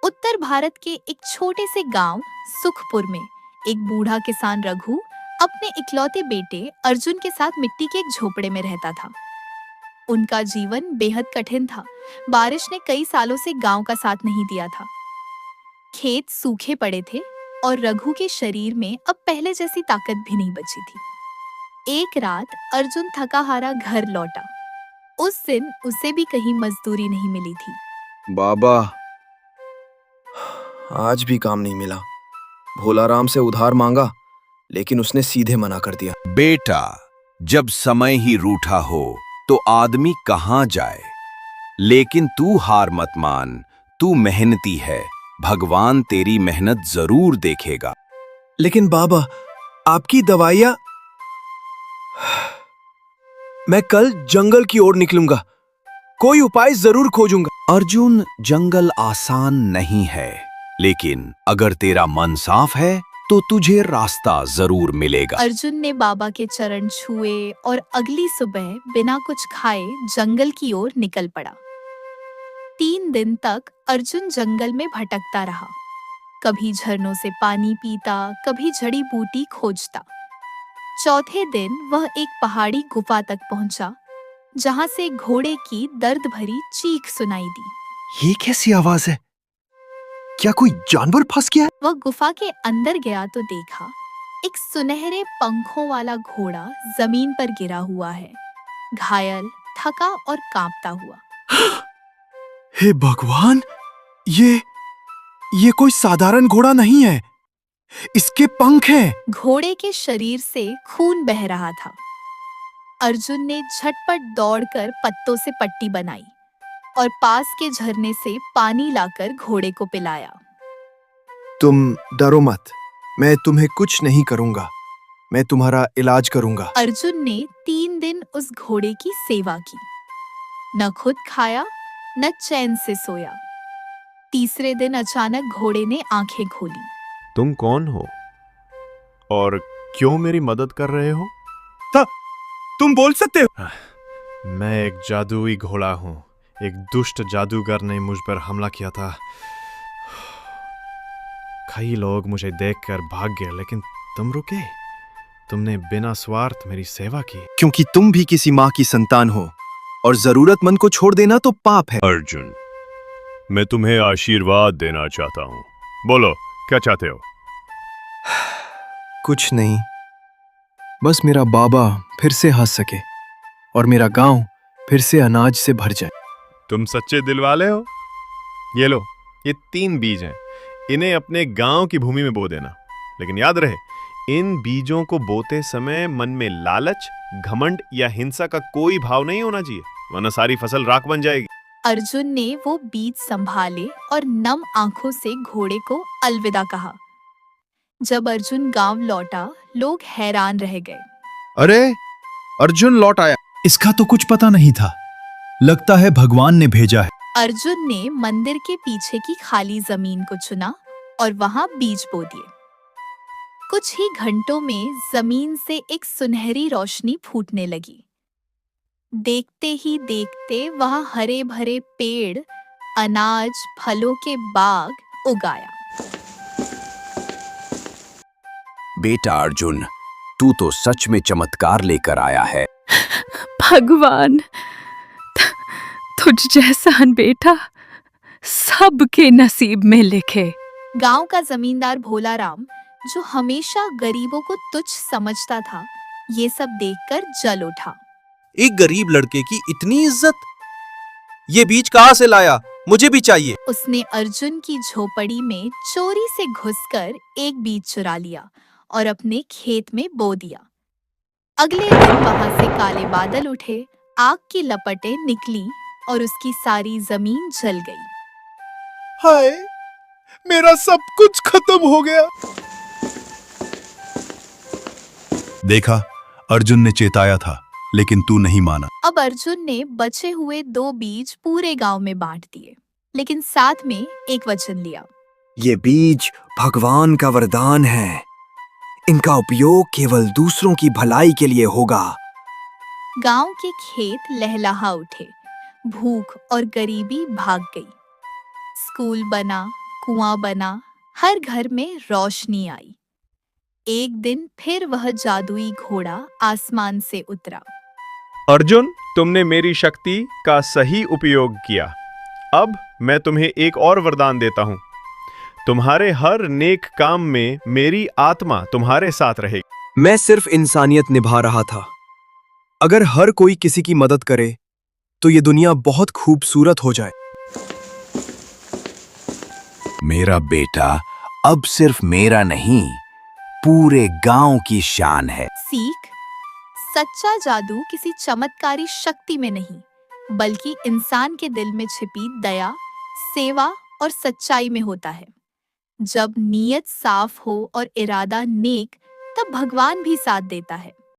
उत्तर भारत के एक छोटे से गांव सुखपुर में एक बूढ़ा किसान रघु अपने इकलौते बेटे अर्जुन के साथ मिट्टी के एक झोपड़े में रहता था। उनका जीवन बेहद कठिन था। बारिश ने कई सालों से गांव का साथ नहीं दिया था। खेत सूखे पड़े थे और रघु के शरीर में अब पहले जैसी ताकत भी नहीं बची थी। एक रात अर्जुन थका हारा घर लौटा। उस दिन उसे भी कहीं मजदूरी नहीं मिली थी। बाबा, आज भी काम नहीं मिला। भोलाराम से उधार मांगा, लेकिन उसने सीधे मना कर दिया। बेटा, जब समय ही रूठा हो तो आदमी कहाँ जाए। लेकिन तू हार मत मान, तू मेहनती है, भगवान तेरी मेहनत जरूर देखेगा। लेकिन बाबा, आपकी दवाइयां। मैं कल जंगल की ओर निकलूंगा, कोई उपाय जरूर खोजूंगा। अर्जुन, जंगल आसान नहीं है, लेकिन अगर तेरा मन साफ है तो तुझे रास्ता जरूर मिलेगा। अर्जुन ने बाबा के चरण छुए और अगली सुबह बिना कुछ खाए जंगल की ओर निकल पड़ा। 3 दिन तक अर्जुन जंगल में भटकता रहा। कभी झरनों से पानी पीता, कभी जड़ी बूटी खोजता। चौथे दिन वह एक पहाड़ी गुफा तक पहुंचा, जहां से घोड़े की दर्द भरी चीख सुनाई दी। ये कैसी आवाज है? क्या कोई जानवर फंस गया है? वह गुफा के अंदर गया तो देखा एक सुनहरे पंखों वाला घोड़ा जमीन पर गिरा हुआ है, घायल, थका और कांपता हुआ। हे भगवान, ये कोई साधारण घोड़ा नहीं है, इसके पंख हैं। घोड़े के शरीर से खून बह रहा था। अर्जुन ने झटपट दौड़कर पत्तों से पट्टी बनाई और पास के झरने से पानी लाकर घोड़े को पिलाया। तुम डरो मत, मैं तुम्हें कुछ नहीं करूंगा, मैं तुम्हारा इलाज करूंगा। अर्जुन ने 3 दिन उस घोड़े की सेवा की। न खुद खाया, न चैन से सोया। तीसरे दिन अचानक घोड़े ने आंखें खोली। तुम कौन हो और क्यों मेरी मदद कर रहे हो? तुम बोल सकते हो? मैं एक जादुई घोड़ा हूं। एक दुष्ट जादूगर ने मुझ पर हमला किया था। कई लोग मुझे देखकर भाग गए, लेकिन तुम रुके। तुमने बिना स्वार्थ मेरी सेवा की। क्योंकि तुम भी किसी माँ की संतान हो और जरूरतमंद को छोड़ देना तो पाप है। अर्जुन, मैं तुम्हें आशीर्वाद देना चाहता हूं। बोलो, क्या चाहते हो? कुछ नहीं, बस मेरा बाबा फिर से हंस सके और मेरा गांव फिर से अनाज से भर जाए। तुम सच्चे दिल वाले हो। ये लो, ये 3 बीज हैं। इन्हें अपने गांव की भूमि में बो देना। लेकिन याद रहे, इन बीजों को बोते समय मन में लालच, घमंड या हिंसा का कोई भाव नहीं होना चाहिए, वरना सारी फसल राख बन जाएगी। अर्जुन ने वो बीज संभाले और नम आंखों से घोड़े को अलविदा कहा। जब अर्जुन गांव लौटा, लोग हैरान रह गए। अरे, अर्जुन लौट आया। इसका तो कुछ पता नहीं था। लगता है भगवान ने भेजा है। अर्जुन ने मंदिर के पीछे की खाली जमीन को चुना और वहां बीज बो दिए। कुछ ही घंटों में जमीन से एक सुनहरी रोशनी फूटने लगी। देखते ही देखते वहां हरे भरे पेड़, अनाज, फलों के बाग उगाया। बेटा अर्जुन, तू तो सच में चमत्कार लेकर आया है। भगवान, तुझ जैसा बेटा सबके नसीब में लिखे। गांव का जमींदार भोलाराम, जो हमेशा गरीबों को तुच्छ समझता था, ये सब देखकर जल उठा। एक गरीब लड़के की इतनी इज्जत! ये बीज कहाँ से लाया? मुझे भी चाहिए। उसने अर्जुन की झोपड़ी में चोरी से घुसकर एक बीज चुरा लिया और अपने खेत में बो दिया। अगले दिन वहां से काले बादल उठे, आग की लपटें निकली और उसकी सारी जमीन जल गई। हाय, मेरा सब कुछ खत्म हो गया। देखा, अर्जुन ने चेताया था, लेकिन तू नहीं माना। अब अर्जुन ने बचे हुए 2 बीज पूरे गांव में बांट दिए, लेकिन साथ में एक वचन लिया। ये बीज भगवान का वरदान है, इनका उपयोग केवल दूसरों की भलाई के लिए होगा। गांव के खेत लहलहा उठे, भूख और गरीबी भाग गई। स्कूल बना, कुआं बना, हर घर में रोशनी आई। एक दिन फिर वह जादुई घोड़ा आसमान से उतरा। अर्जुन, तुमने मेरी शक्ति का सही उपयोग किया। अब मैं तुम्हें एक और वरदान देता हूं। तुम्हारे हर नेक काम में मेरी आत्मा तुम्हारे साथ रहेगी। मैं सिर्फ इंसानियत निभा रहा था। अगर हर कोई किसी की मदद करे तो ये दुनिया बहुत खूबसूरत हो जाए। मेरा बेटा अब सिर्फ मेरा नहीं, पूरे गांव की शान है। सीख: सच्चा जादू किसी चमत्कारी शक्ति में नहीं, बल्कि इंसान के दिल में छिपी दया, सेवा और सच्चाई में होता है। जब नीयत साफ हो और इरादा नेक, तब भगवान भी साथ देता है।